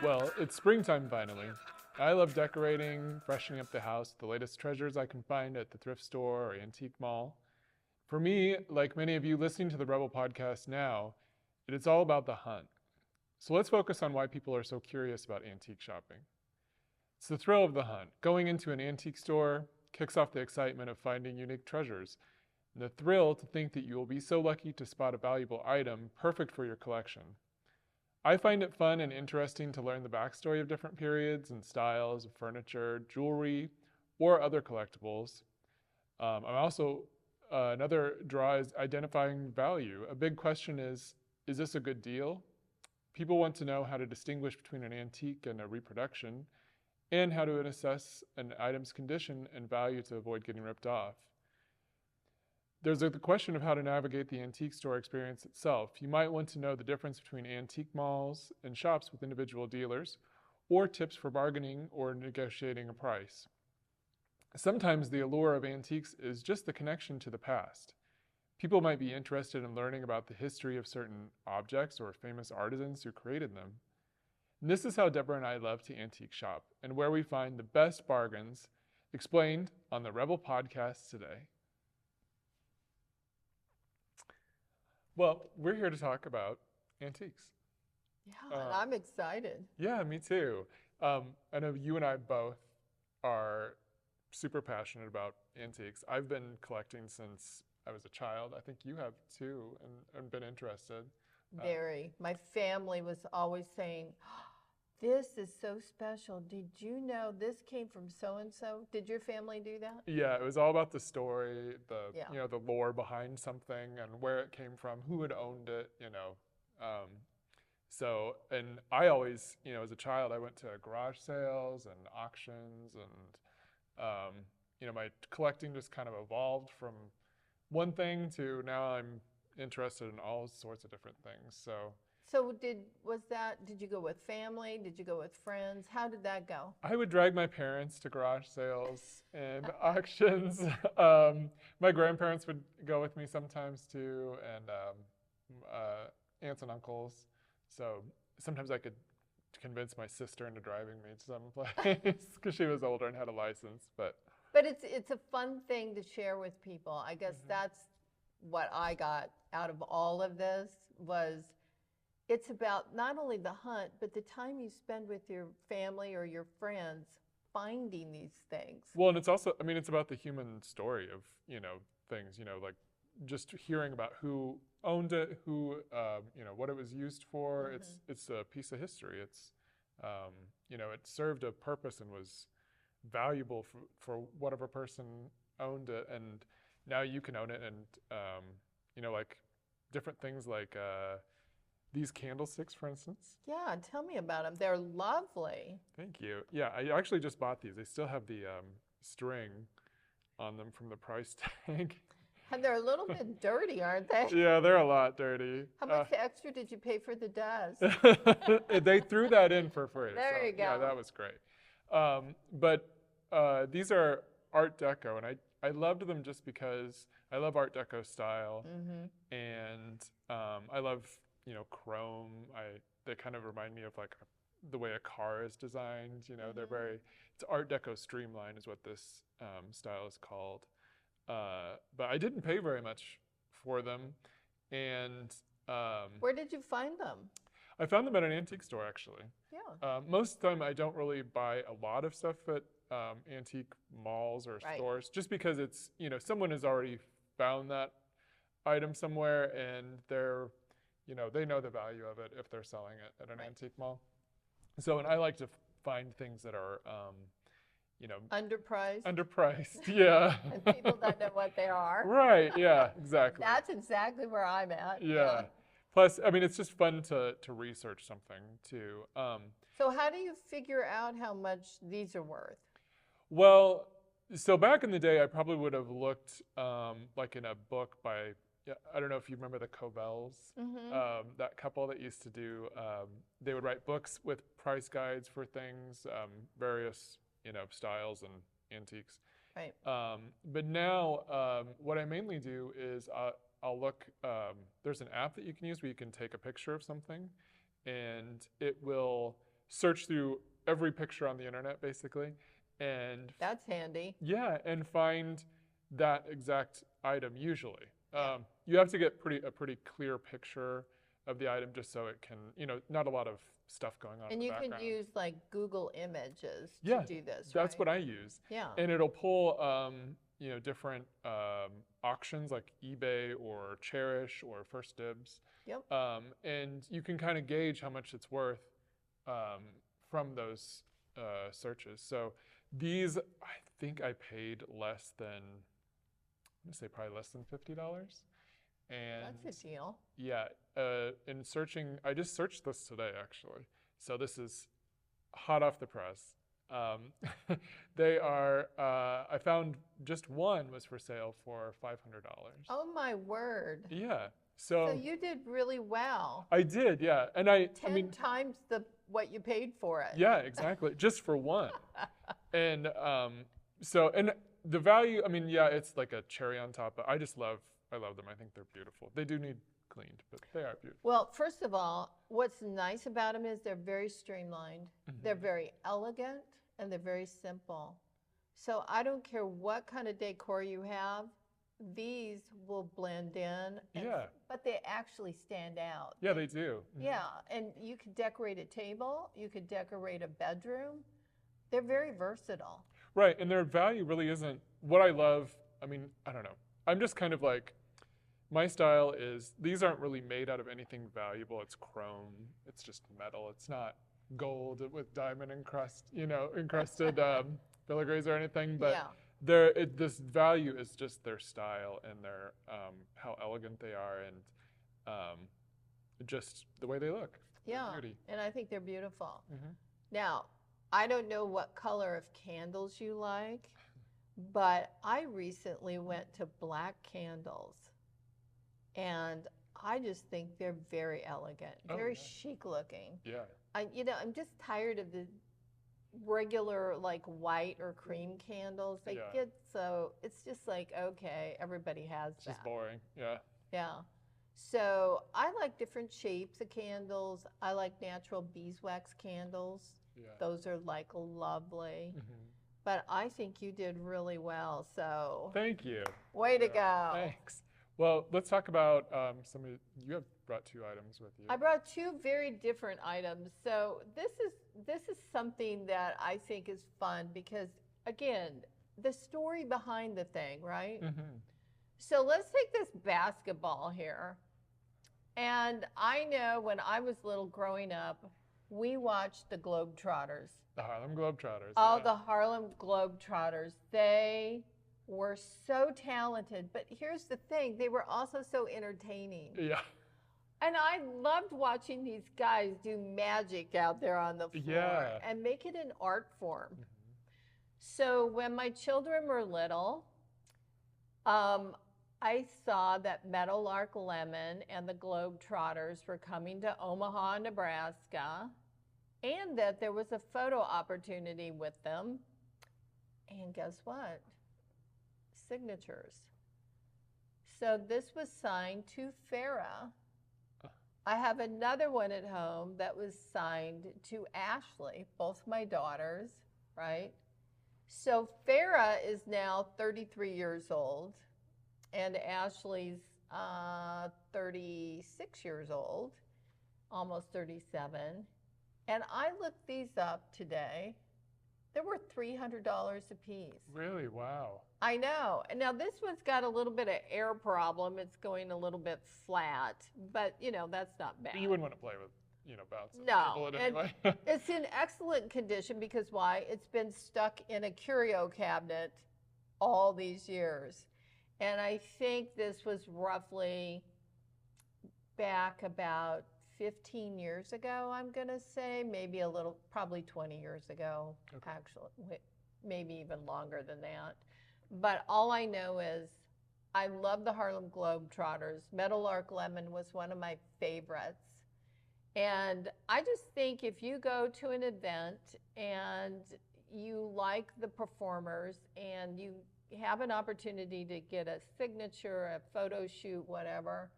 Well, it's springtime finally. I love decorating, freshening up the house with the latest treasures I can find at the thrift store or antique mall. For me, like many of you listening to the Rebel podcast now, it is all about the hunt. So let's focus on why people are so curious about antique shopping. It's the thrill of the hunt. Going into an antique store kicks off the excitement of finding unique treasures, and the thrill to think that you will be so lucky to spot a valuable item perfect for your collection. I find it fun and interesting to learn the backstory of different periods and styles of furniture, jewelry, or other collectibles. I'm also, another draw is identifying value. A big question is this a good deal? People want to know how to distinguish between an antique and a reproduction, and how to assess an item's condition and value to avoid getting ripped off. There's the question of how to navigate the antique store experience itself. You might want to know the difference between antique malls and shops with individual dealers, or tips for bargaining or negotiating a price. Sometimes the allure of antiques is just the connection to the past. People might be interested in learning about the history of certain objects or famous artisans who created them. And this is how Deborah and I love to antique shop, and where we find the best bargains, explained on the Rebel podcast today. Well, we're here to talk about antiques. Yeah, and I'm excited. Yeah, me too. I know you and I both are super passionate about antiques. I've been collecting since I was a child. I think you have too, and been interested. Very. My family was always saying, this is so special. Did you know this came from so-and-so? Did your family do that? Yeah, it was all about the story, Yeah. the lore behind something and where it came from, who had owned it, and I always, as a child, I went to garage sales and auctions, and my collecting just kind of evolved from one thing to now I'm interested in all sorts of different things. So did you go with family? Did you go with friends? How did that go? I would drag my parents to garage sales and auctions. My grandparents would go with me sometimes too, and aunts and uncles. So sometimes I could convince my sister into driving me to some place because she was older and had a license. But it's a fun thing to share with people. I guess that's what I got out of all of this was it's about not only the hunt, but the time you spend with your family or your friends finding these things. Well, and it's also, it's about the human story of, things, like just hearing about who owned it, who, what it was used for. It's a piece of history. It's, it served a purpose and was valuable for whatever person owned it. And now you can own it. And, like different things like, these candlesticks, for instance. Yeah, tell me about them. They're lovely. Thank you. Yeah, I actually just bought these. They still have the string on them from the price tag. And they're a little bit dirty, aren't they? Yeah, they're a lot dirty. How much extra did you pay for the dust? They threw that in for free. There you go. Yeah, that was great. But these are Art Deco, and I loved them just because I love Art Deco style, and I love chrome. They kind of remind me of like the way a car is designed. They're it's Art Deco streamline is what this style is called. But I didn't pay very much for them, and where did you find them? I found them at an antique store actually. Yeah. Most of the time I don't really buy a lot of stuff at antique malls or stores, just because it's someone has already found that item somewhere and they're they know the value of it if they're selling it at an antique mall. So, and I like to find things that are, underpriced. Underpriced, yeah. And people don't know what they are. Right, yeah, exactly. That's exactly where I'm at. Yeah. Plus, it's just fun to research something too. So how do you figure out how much these are worth? Well, so back in the day, I probably would have looked like in a book by, I don't know if you remember the Covels, that couple that used to do, they would write books with price guides for things, various, styles and antiques. Right. But now what I mainly do is I'll look, there's an app that you can use where you can take a picture of something and it will search through every picture on the internet basically, and That's handy. yeah, and find that exact item usually. Yeah. You have to get a pretty clear picture of the item just so it can, not a lot of stuff going on in And the you background. can use like Google Images Yeah, to do this, that's right? what I use. Yeah. And it'll pull, different auctions like eBay or Cherish or First Dibs. Yep. And you can kind of gauge how much it's worth from those searches. So these, I think I paid less than, I'm gonna say probably less than $50. And That's a deal. yeah, in searching, I just searched this today actually. So this is hot off the press. They are, I found just one was for sale for $500. Oh my word. Yeah. So you did really well. I did, yeah. And 10 times what you paid for it. yeah, exactly. Just for one. And and the value, yeah, it's like a cherry on top, but I love them. I think they're beautiful. They do need cleaned, but they are beautiful. Well, first of all, what's nice about them is they're very streamlined. They're very elegant and they're very simple. So I don't care what kind of decor you have, these will blend in. Yeah. But they actually stand out. Yeah, they do. Yeah, and you could decorate a table, you could decorate a bedroom. They're very versatile. Right, and their value really isn't what I love. I don't know. I'm just kind of like, my style is, these aren't really made out of anything valuable. It's chrome, it's just metal. It's not gold with diamond encrusted filigrees or anything, but this value is just their style and their how elegant they are and just the way they look. Yeah, beauty. And I think they're beautiful. Now, I don't know what color of candles you like, but I recently went to black candles, and I just think they're very elegant, very chic looking. Yeah. I'm just tired of the regular like white or cream candles. They get so, it's just like, okay, everybody has that. It's just boring, yeah. Yeah. So I like different shapes of candles. I like natural beeswax candles. Yeah. Those are like lovely. But I think you did really well, so. Thank you. Way to go. Thanks. Well, let's talk about you have brought 2 items with you. I brought 2 very different items. So this is something that I think is fun because, again, the story behind the thing, right? So let's take this basketball here. And I know when I was little growing up, we watched the Globetrotters. The Harlem Globetrotters. Oh, the Harlem Globetrotters. They were so talented, but here's the thing, they were also so entertaining. Yeah. And I loved watching these guys do magic out there on the floor and make it an art form. So when my children were little, I saw that Meadowlark Lemon and the Globetrotters were coming to Omaha, Nebraska, and that there was a photo opportunity with them. And guess what? Signatures. So this was signed to Farrah. I have another one at home that was signed to Ashley, both my daughters, right? So Farrah is now 33 years old, and Ashley's 36 years old, almost 37. And I looked these up today. They're worth $300 a piece. Really? Wow. I know. And now this one's got a little bit of air problem. It's going a little bit flat, but that's not bad. You wouldn't want to play with, bouncing no, it anyway. It's in excellent condition because why? It's been stuck in a curio cabinet all these years. And I think this was roughly back about 15 years ago, I'm going to say, maybe a little, probably 20 years ago, actually, maybe even longer than that. But all I know is I love the Harlem Globetrotters. Meadowlark Lemon was one of my favorites. And I just think if you go to an event and you like the performers and you have an opportunity to get a signature, a photo shoot, whatever,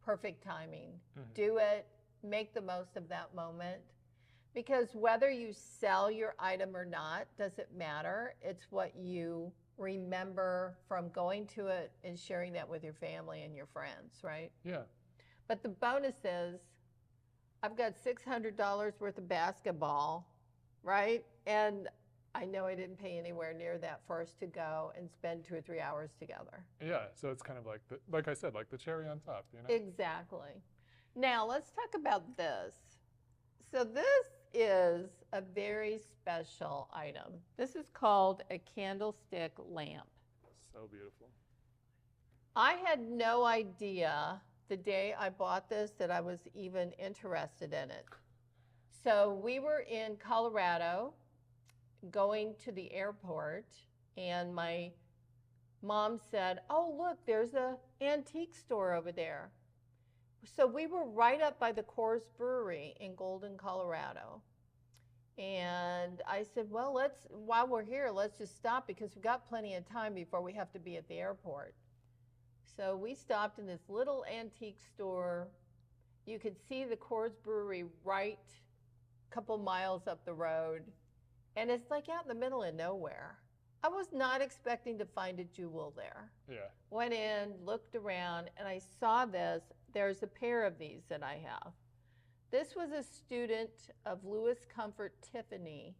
perfect timing. Do it. Make the most of that moment. Because whether you sell your item or not doesn't matter. It's what you remember from going to it and sharing that with your family and your friends, right? Yeah. But the bonus is I've got $600 worth of basketball, right? And I know I didn't pay anywhere near that for us to go and spend 2 or 3 hours together. Yeah. So it's kind of like like I said, like the cherry on top, you know? Exactly. Now let's talk about this. So this is a very special item. This is called a candlestick lamp. So beautiful. I had no idea the day I bought this that I was even interested in it. So we were in Colorado going to the airport, and my mom said, "Oh, look, there's an antique store over there." So we were right up by the Coors Brewery in Golden, Colorado. And I said, well, while we're here, let's just stop because we've got plenty of time before we have to be at the airport. So we stopped in this little antique store. You could see the Coors Brewery right a couple miles up the road. And it's like out in the middle of nowhere. I was not expecting to find a jewel there. Yeah. Went in, looked around, and I saw this. There's a pair of these that I have. This was a student of Louis Comfort Tiffany.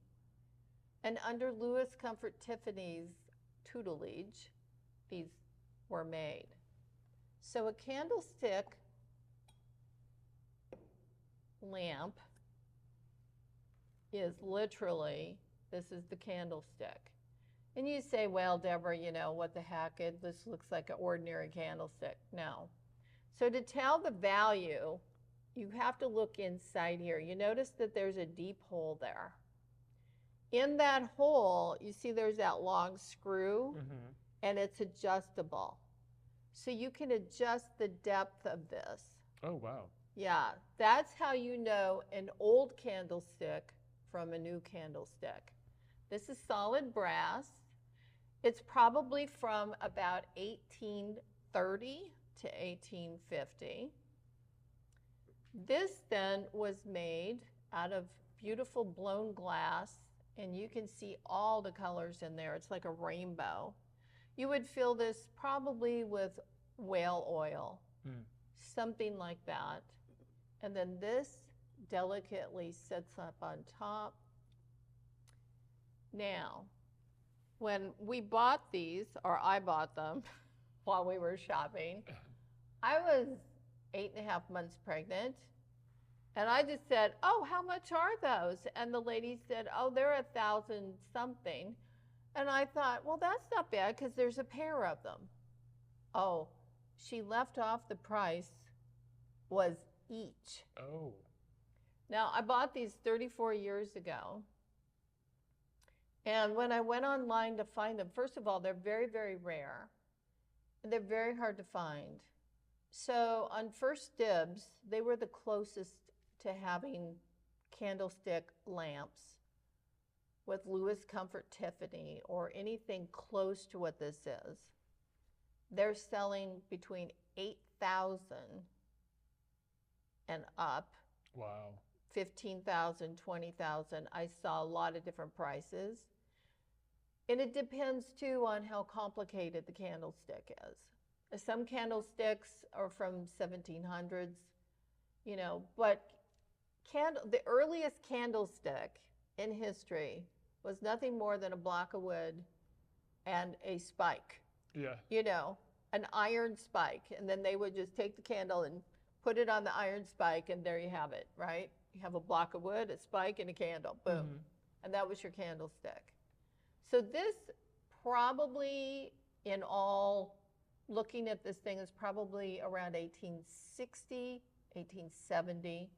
And under Louis Comfort Tiffany's tutelage, these were made. So a candlestick lamp is literally, this is the candlestick. And you say, well, Deborah, you know, what the heck? This looks like an ordinary candlestick. No. So to tell the value, you have to look inside here. You notice that there's a deep hole there. In that hole, you see there's that long screw, and it's adjustable. So you can adjust the depth of this. Oh, wow. Yeah, that's how you know an old candlestick from a new candlestick. This is solid brass. It's probably from about 1830 to 1850. This then was made out of beautiful blown glass, and you can see all the colors in there. It's like a rainbow. You would fill this probably with whale oil, something like that. And then this delicately sits up on top. Now, when we bought these, or I bought them while we were shopping, I was 8.5 months pregnant. And I just said, oh, how much are those? And the lady said, oh, they're 1,000 something. And I thought, well, that's not bad because there's a pair of them. Oh, she left off the price was each. Oh. Now, I bought these 34 years ago. And when I went online to find them, first of all, they're very, very rare. And they're very hard to find. So on First Dibs, they were the closest to having candlestick lamps with Louis Comfort Tiffany or anything close to what this is. They're selling between 8,000 and up. Wow. 15,000, 20,000. I saw a lot of different prices. And it depends too on how complicated the candlestick is. Some candlesticks are from 1700s, you know, but the earliest candlestick in history was nothing more than a block of wood and a spike. Yeah. You know, an iron spike. And then they would just take the candle and put it on the iron spike, and there you have it, right? You have a block of wood, a spike, and a candle. Boom. And that was your candlestick. So this probably, in all, looking at this thing, is probably around 1860, 1870.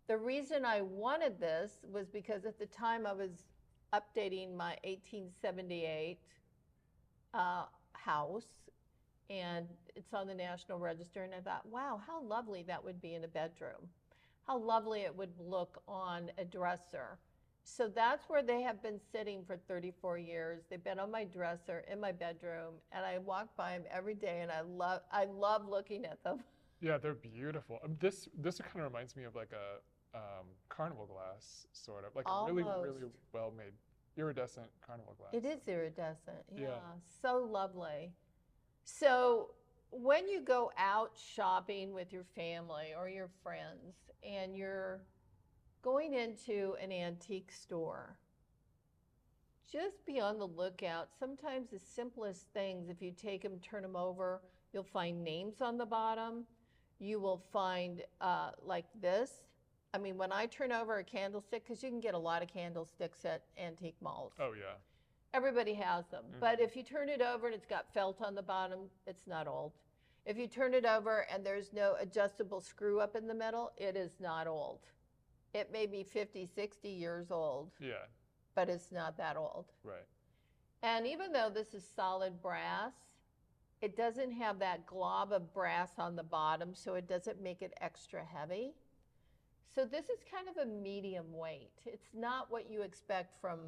The reason I wanted this was because at the time I was updating my 1878 house, and it's on the National Register, and I thought, wow, how lovely that would be in a bedroom. How lovely it would look on a dresser. So that's where they have been sitting for 34 years. They've been on my dresser in my bedroom, and I walk by them every day, and I love looking at them. Yeah, they're beautiful. This kind of reminds me of like carnival glass, sort of, like a really, really Almost. well-made iridescent carnival glass. It is iridescent. Yeah. Yeah. So lovely. So when you go out shopping with your family or your friends and you're going into an antique store, just be on the lookout. Sometimes the simplest things, if you take them, turn them over, you'll find names on the bottom. You will find like this. I mean, when I turn over a candlestick, because you can get a lot of candlesticks at antique malls. Oh, yeah. Everybody has them. But if you turn it over and it's got felt on the bottom, it's not old. If you turn it over and there's no adjustable screw up in the middle, it is not old. It may be 50, 60 years old. Yeah. But it's not that old. Right. And even though this is solid brass, it doesn't have that glob of brass on the bottom, so it doesn't make it extra heavy. So this is kind of a medium weight. It's not what you expect from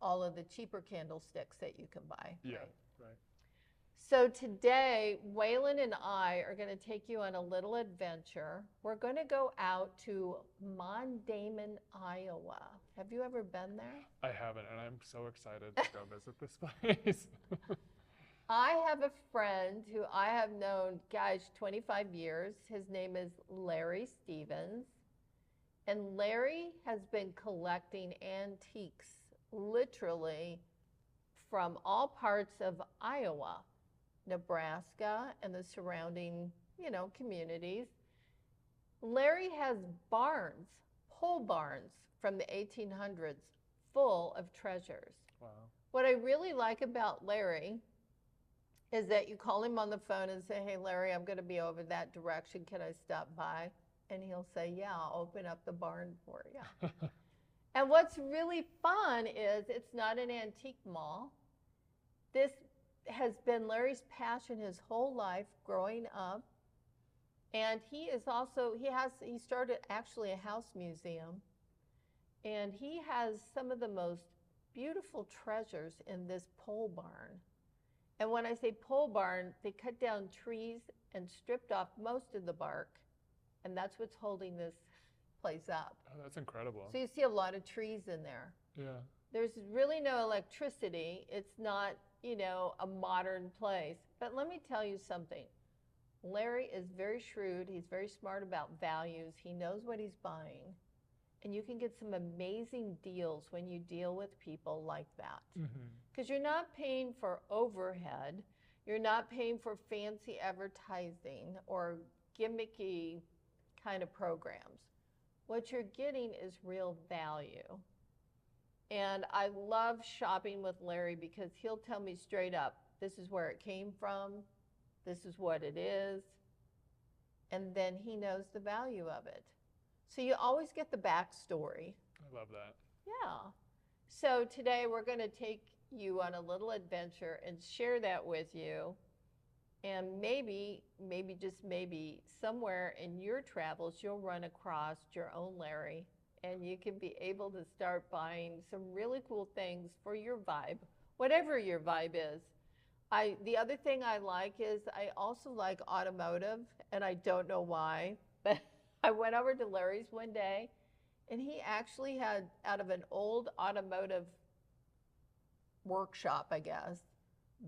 all of the cheaper candlesticks that you can buy. Yeah. Right? Right. So today, Waylon and I are going to take you on a little adventure. We're going to go out to Mondamon, Iowa. Have you ever been there? I haven't, and I'm so excited to go visit this place. I have a friend who I have known, gosh, 25 years. His name is Larry Stevens. And Larry has been collecting antiques literally from all parts of Iowa, Nebraska, and the surrounding, communities. Larry has barns, pole barns from the 1800s, full of treasures. Wow. What I really like about Larry is that you call him on the phone and say, hey, Larry, I'm going to be over that direction. Can I stop by? And he'll say, yeah, I'll open up the barn for you. And what's really fun is it's not an antique mall. This has been Larry's passion his whole life growing up. And he started actually a house museum. And he has some of the most beautiful treasures in this pole barn. And when I say pole barn, they cut down trees and stripped off most of the bark. And that's what's holding this place up. Oh, that's incredible. So you see a lot of trees in there. Yeah. There's really no electricity. It's not, a modern place. But let me tell you something. Larry is very shrewd. He's very smart about values. He knows what he's buying. And you can get some amazing deals when you deal with people like that. Because you're not paying for overhead. You're not paying for fancy advertising or gimmicky kind of programs. What you're getting is real value. And I love shopping with Larry because he'll tell me straight up, this is where it came from, this is what it is, and then he knows the value of it. So you always get the backstory. I love that. Yeah. So today we're going to take you on a little adventure and share that with you. And maybe, just maybe, somewhere in your travels, you'll run across your own Larry, and you can be able to start buying some really cool things for your vibe, whatever your vibe is. The other thing I like is I also like automotive, and I don't know why, but I went over to Larry's one day, and he actually had, out of an old automotive workshop, I guess,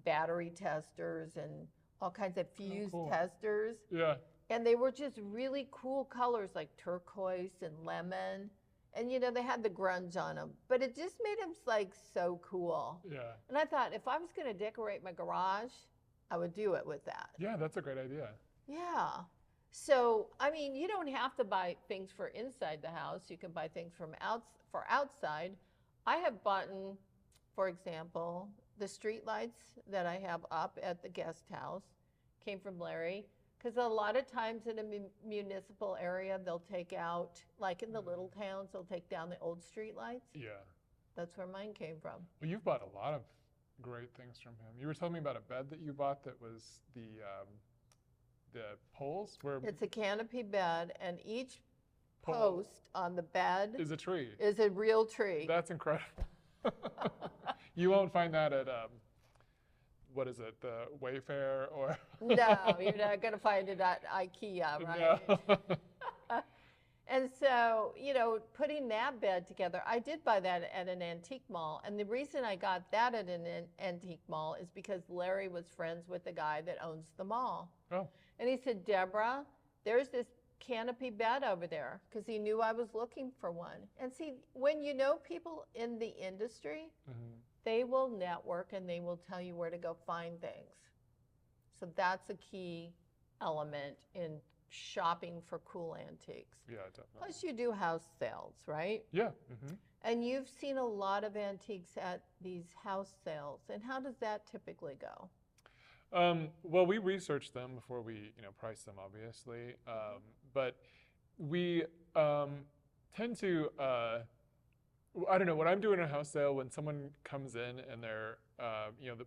battery testers and all kinds of fuse testers. Yeah. And they were just really cool colors like turquoise and lemon. And they had the grunge on them, but it just made them like so cool. Yeah. And I thought if I was going to decorate my garage, I would do it with that. Yeah, that's a great idea. Yeah. So, I mean, you don't have to buy things for inside the house. You can buy things for outside. I have bought, for example, the street lights that I have up at the guest house came from Larry. Because a lot of times in a municipal area, they'll take out, like in the little towns, they'll take down the old street lights. Yeah. That's where mine came from. Well, you've bought a lot of great things from him. You were telling me about a bed that you bought that was the poles where It's a canopy bed, and each post on the bed is a tree. Is a real tree. That's incredible. You won't find that at what is it, the Wayfair or? No, you're not going to find it at IKEA, right? No. And so, putting that bed together, I did buy that at an antique mall. And the reason I got that at an antique mall is because Larry was friends with the guy that owns the mall. Oh, And he said, Deborah, there's this canopy bed over there, because he knew I was looking for one. And see, when you know people in the industry, they will network and they will tell you where to go find things. So that's a key element in shopping for cool antiques. yeah, definitely. Plus you do house sales, right? Yeah. And you've seen a lot of antiques at these house sales. And how does that typically go? Well, we research them before we, price them, obviously. But we tend to, I don't know, when I'm doing a house sale, when someone comes in and they're,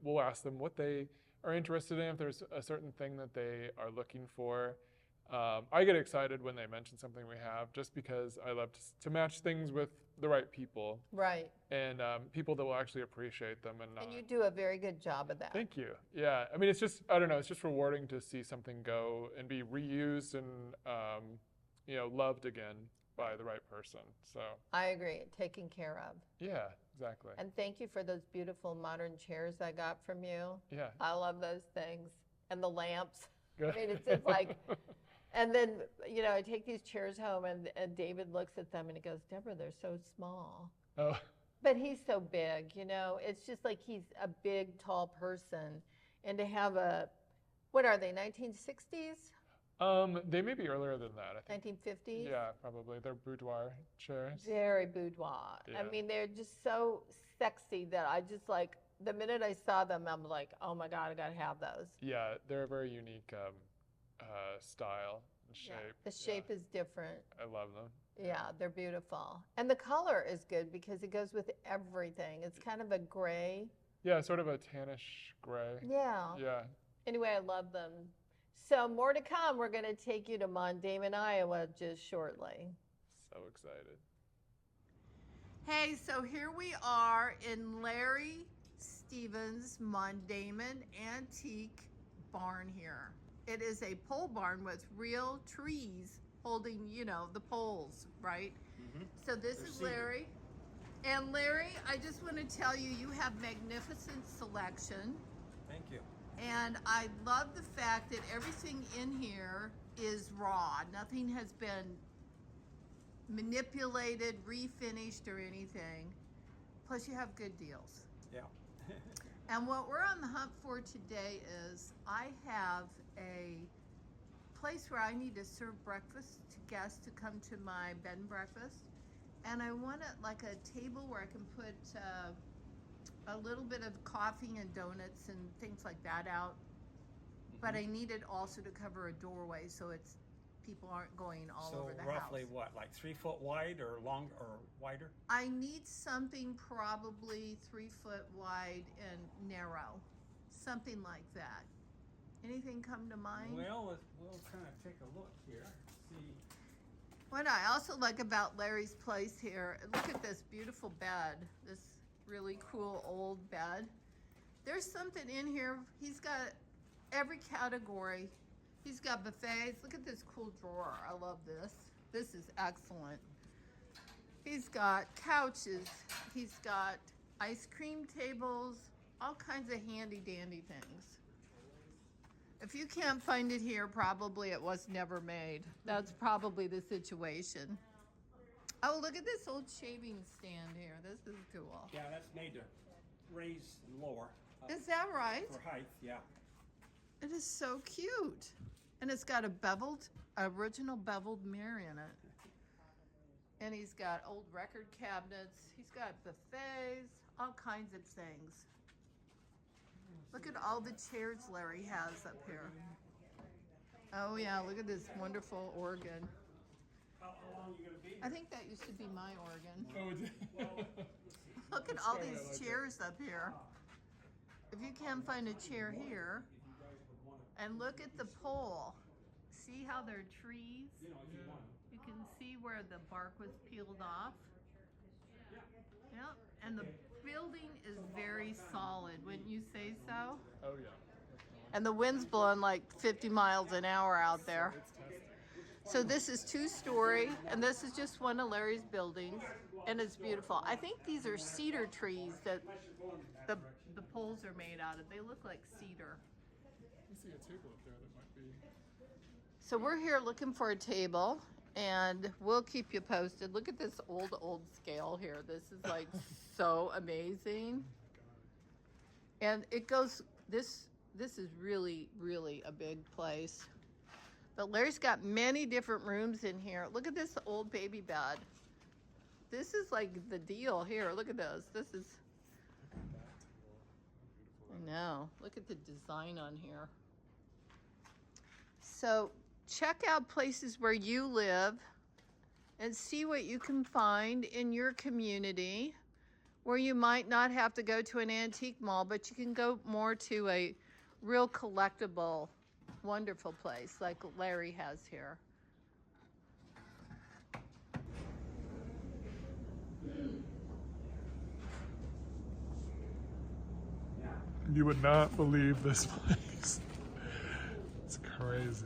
we'll ask them what they are interested in, if there's a certain thing that they are looking for. I get excited when they mention something we have, just because I love to match things with the right people. Right. And people that will actually appreciate them. And you do a very good job of that. Thank you. Yeah. I mean, it's just, I don't know, it's just rewarding to see something go and be reused and, loved again by the right person. So I agree. Taken care of. Yeah, exactly. And thank you for those beautiful modern chairs I got from you. Yeah. I love those things. And the lamps. Good. I mean, it's just like, and then, I take these chairs home and David looks at them and he goes, Deborah, they're so small. Oh. But he's so big, it's just like he's a big, tall person. And to have what are they, 1960s? They may be earlier than that, I think. 1950s? Yeah, probably. They're boudoir chairs. Very boudoir. Yeah. I mean, they're just so sexy that I just like, the minute I saw them, I'm like, oh my God, I gotta have those. Yeah, they're a very unique style and shape. Yeah, the shape is different. I love them. Yeah, they're beautiful. And the color is good because it goes with everything. It's kind of a gray. Yeah, sort of a tannish gray. Yeah. Yeah. Anyway, I love them. So more to come. We're going to take you to Mondayman, Iowa just shortly. So excited. Hey, so here we are in Larry Stevens' Mondayman Antique Barn here. It is a pole barn with real trees holding, the poles, right? Mm-hmm. So this is Larry. And Larry, I just want to tell you, you have magnificent selection. Thank you. And I love the fact that everything in here is raw. Nothing has been manipulated, refinished, or anything. Plus you have good deals. Yeah. And what we're on the hunt for today is I have a place where I need to serve breakfast to guests to come to my bed and breakfast. And I want like a table where I can put a little bit of coffee and donuts and things like that out. But I need it also to cover a doorway so people aren't going all over the house. So roughly what, like 3 foot wide or long or wider? I need something probably 3 foot wide and narrow, something like that. Anything come to mind? Well, we'll kind of take a look here, see. What I also like about Larry's place here, look at this beautiful bed, this really cool old bed. There's something in here. He's got every category. He's got buffets. Look at this cool drawer. I love this. This is excellent. He's got couches. He's got ice cream tables, all kinds of handy dandy things. If you can't find it here, probably it was never made. That's probably the situation. Oh, look at this old shaving stand here. This is cool. Yeah, that's made to raise and lower. Is that right? For height, yeah. It is so cute. And it's got a original beveled mirror in it. And he's got old record cabinets. He's got buffets, all kinds of things. Look at all the chairs Larry has up here. Oh yeah, look at this wonderful organ. How long are you going to be here? I think that used to be my organ. Oh, Look at all these chairs up here. If you can't find a chair here, and look at the pole. See how they're trees? You can see where the bark was peeled off. Yep, and the building is very solid, wouldn't you say so? Oh, yeah. And the wind's blowing like 50 miles an hour out there. It's tested. So this is 2-story, and this is just one of Larry's buildings, and it's beautiful. I think these are cedar trees that the poles are made out of. They look like cedar. I see a table up there that might be. So we're here looking for a table, and we'll keep you posted. Look at this old scale here. This is like so amazing. And it goes, this is really, really a big place. But Larry's got many different rooms in here. Look at this old baby bed. This is like the deal here. Look at this. This is, I know. Look at the design on here. So check out places where you live and see what you can find in your community where you might not have to go to an antique mall, but you can go more to a real collectible, wonderful place like Larry has here. You would not believe this place. It's crazy.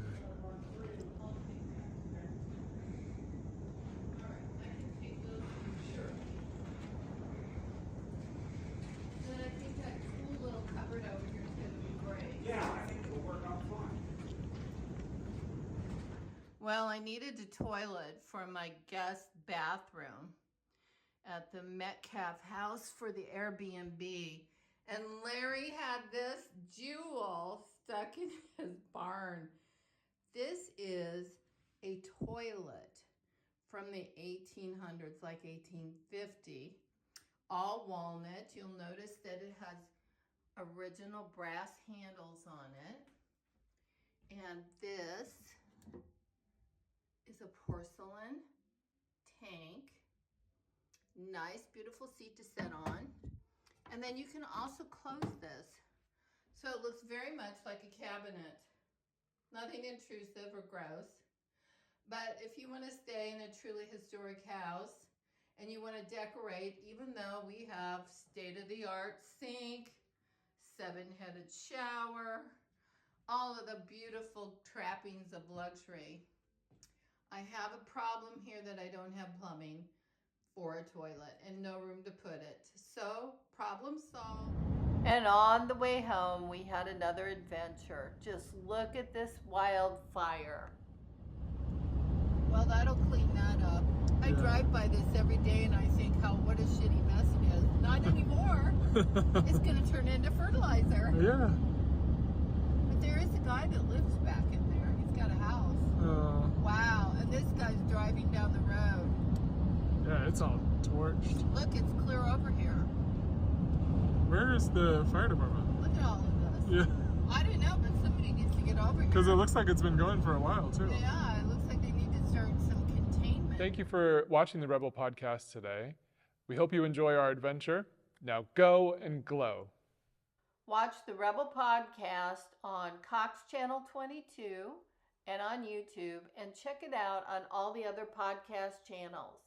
Well, I needed a toilet for my guest bathroom at the Metcalf house for the Airbnb. And Larry had this jewel stuck in his barn. This is a toilet from the 1800s, like 1850. All walnut. You'll notice that it has original brass handles on it. And this is a porcelain tank. Nice, beautiful seat to sit on. And then you can also close this. So it looks very much like a cabinet. Nothing intrusive or gross. But if you want to stay in a truly historic house and you want to decorate, even though we have state-of-the-art sink, 7-headed shower, all of the beautiful trappings of luxury, I have a problem here that I don't have plumbing for a toilet and no room to put it. So, problem solved. And on the way home, we had another adventure. Just look at this wildfire. Well, that'll clean that up. I drive by this every day and I think, what a shitty mess it is. Not anymore. It's going to turn into fertilizer. Yeah. But there is a guy that lives back in there. He's got a house. Wow, and this guy's driving down the road. Yeah, it's all torched. Look, it's clear over here. Where is the fire department? Look at all of this. Yeah. I don't know, but somebody needs to get over here. Because it looks like it's been going for a while, too. Yeah, it looks like they need to start some containment. Thank you for watching the Rebel Podcast today. We hope you enjoy our adventure. Now go and glow. Watch the Rebel Podcast on Cox Channel 22 and on YouTube, and check it out on all the other podcast channels.